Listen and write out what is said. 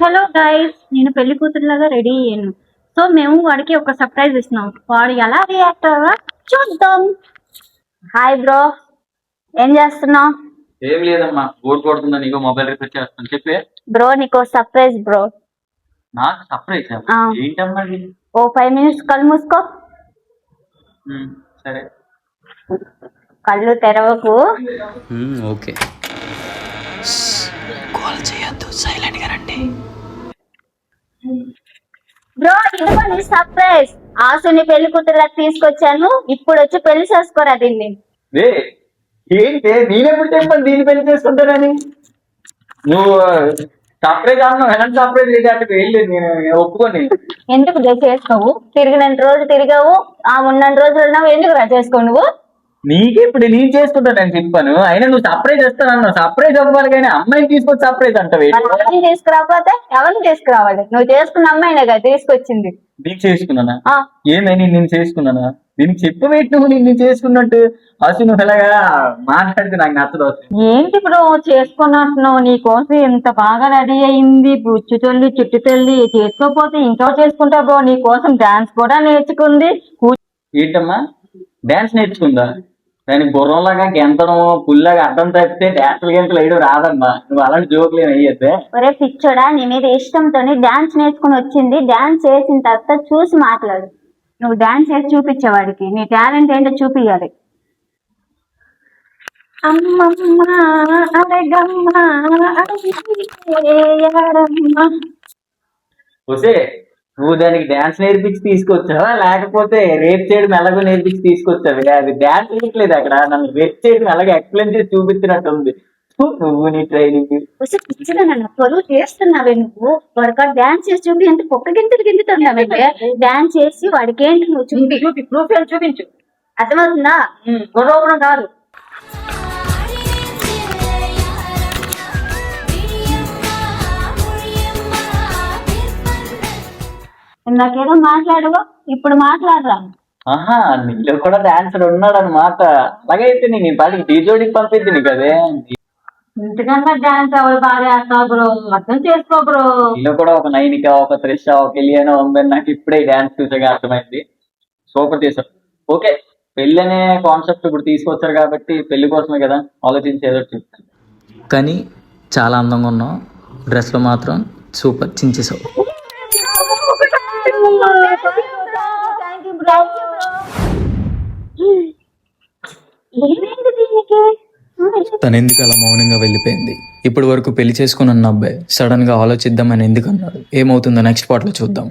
Hello guys, నేను పెళ్లి కూతురులాగా ready అయ్యాను. సో మేము వాడికి ఒక సర్ప్రైజ్ ఇస్తున్నాం. వాడు ఎలా రియాక్ట్ అవ్వాలో చూద్దాం. హాయ్ బ్రో, ఏం చేస్తున్నావు? ఏం లేదమ్మా, బోర్ కొడుతుందా నీకు? మొబైల్ రిపేర్ చేస్తాను చెప్పే. బ్రో నీకు సర్ప్రైజ్ బ్రో. నాకు సర్ప్రైజ్ ఏంటమ్మా ఇది? ఓ 5 minutes కళ్ళు మూసుకో. సరే, కళ్ళు తెరవకు. ఓకే, కాల్ చేయొద్దు, సైలెంట్ గా రండి. బ్రో ఇదిగో నీ సర్ప్రైజ్. ఆసుని పెళ్లి కూతురులా తీసుకొచ్చాను. ఇప్పుడు వచ్చి పెళ్లి చేసుకోరా దీన్ని. ఏంటి నేనెప్పుడు చెప్పాను దీన్ని పెళ్లి చేసుకుంటానని? నువ్వు సర్ప్రైజ్ అన్నావు, ఎలాంటి సర్ప్రైజ్ లేదు అంటే వెళ్ళలేదు. నేను ఒప్పుకొని ఎందుకు చేసుకోవు? తిరిగినంత రోజు తిరిగావు, ఆ ఉన్నన్ని రోజులు ఉన్నావు, ఎందుకు రా చేసుకో నువ్వు? నీకెప్పుడు నేను చేసుకుంటానని చెప్పాను. అయినా నువ్వు సర్ప్రైజ్ ఇస్తానన్నావు. సర్ప్రైజ్ అవ్వాలి కానీ అమ్మాయిని తీసుకొచ్చి సర్ప్రైజ్ అంటావు. అమ్మాయిని తీసుకురాకపోతే ఎవరిని తీసుకురావాలి? నువ్వు చేసుకున్న అమ్మాయినే కదా తీసుకొచ్చింది. నీకు చేసుకున్నానా? ఏమైనా నేను చేసుకున్నానా? దీనికి చెప్పబెట్టి నువ్వు నేను చేసుకున్నట్టు అసలు నువ్వు ఇలాగా మాట్లాడితే నాకు నచ్చదు. ఏంటి బ్రో చేసుకున్నట్టున్నావు? నీ కోసం ఎంత బాగా రెడీ అయింది, బుచ్చు తల్లి చుట్టు తల్లి. చేసుకోకపోతే ఇంట్లో చేసుకుంటా బ్రో. నీ కోసం డాన్స్ కూడా నేర్చుకుంది. ఏంటమ్మా డాన్స్ నేర్చుకుందా? దానికి గుర్రంలాగా గెంతడం పుల్లాగా అడ్డం తప్పితే డాన్సులు గెంతలు వేయడం రాదమ్మా. నువ్వు అలాంటి జోకులు ఏమి అయ్యేదే. ఒరే పిచ్చోడా, నీ మీద ఇష్టంతో డాన్స్ నేర్చుకుని వచ్చింది. డాన్స్ చేసిన తర్వాత చూసి మాట్లాడు. నువ్వు డాన్స్ చేసి చూపించేవాడికి నీ టాలెంట్ ఏంటో చూపించాలి. వస్తే నువ్వు దానికి డాన్స్ నేర్పించి తీసుకొచ్చావా లేకపోతే రేప్ చేయడం ఎలాగో నేర్పించి తీసుకొచ్చావు? అది డాన్స్ చేయట్లేదు అక్కడ, నన్ను రేప్ చేయడం ఎలాగో ఎక్స్ప్లెయిన్ చేసి చూపించినట్టు ఉంది. నువ్వు నీ ట్రైనింగ్ పిచ్చిగా నన్ను పొరుగు చేస్తున్నావే నువ్వు. వాడికి డాన్స్ చేసి చూపి అంటే పొక్క గింతలు గింతుతున్నావంటే డాన్స్ చేసి వాడికి ఏంటి నువ్వు చూపి ప్రూఫ్ చూపించు. అర్థమవుతుందా? గొడవడం కాదు. నాకేదో మాట్లాడవు, ఇప్పుడు మాట్లాడరా. ఆహా, నీలో కూడా డాన్సర్ ఉన్నాడు అనమాట. అలాగైతే నేను పాటికి డీజోడికి పంపిద్ది కదే. ఇంతకన్నా డాన్స్ ఎవరు బాగా చేస్తావు బ్రో, అర్థం చేసుకో బ్రో. నీలో కూడా ఒక నైనిక, ఒక త్రిష, ఒక ఎలియానా ఉందని నాకు ఇప్పుడే డాన్స్ చూసాగా అర్థమైంది. సూపర్ చేశారు. ఓకే, పెళ్లి అనే కాన్సెప్ట్ ఇప్పుడు తీసుకొచ్చారు కాబట్టి పెళ్లి కోసమే కదా ఆలోచించి ఏదో చెప్తాను. కానీ చాలా అందంగా ఉన్నావు, డ్రెస్లో మాత్రం సూపర్ చించేసావు. తను ఎందుకు అలా మౌనంగా వెళ్ళిపోయింది? ఇప్పటి వరకు పెళ్లి చేసుకున్న అబ్బాయి సడన్ గా ఆలోచిద్దామని ఎందుకు అన్నాడు? ఏమవుతుందో నెక్స్ట్ పార్ట్ లో చూద్దాం.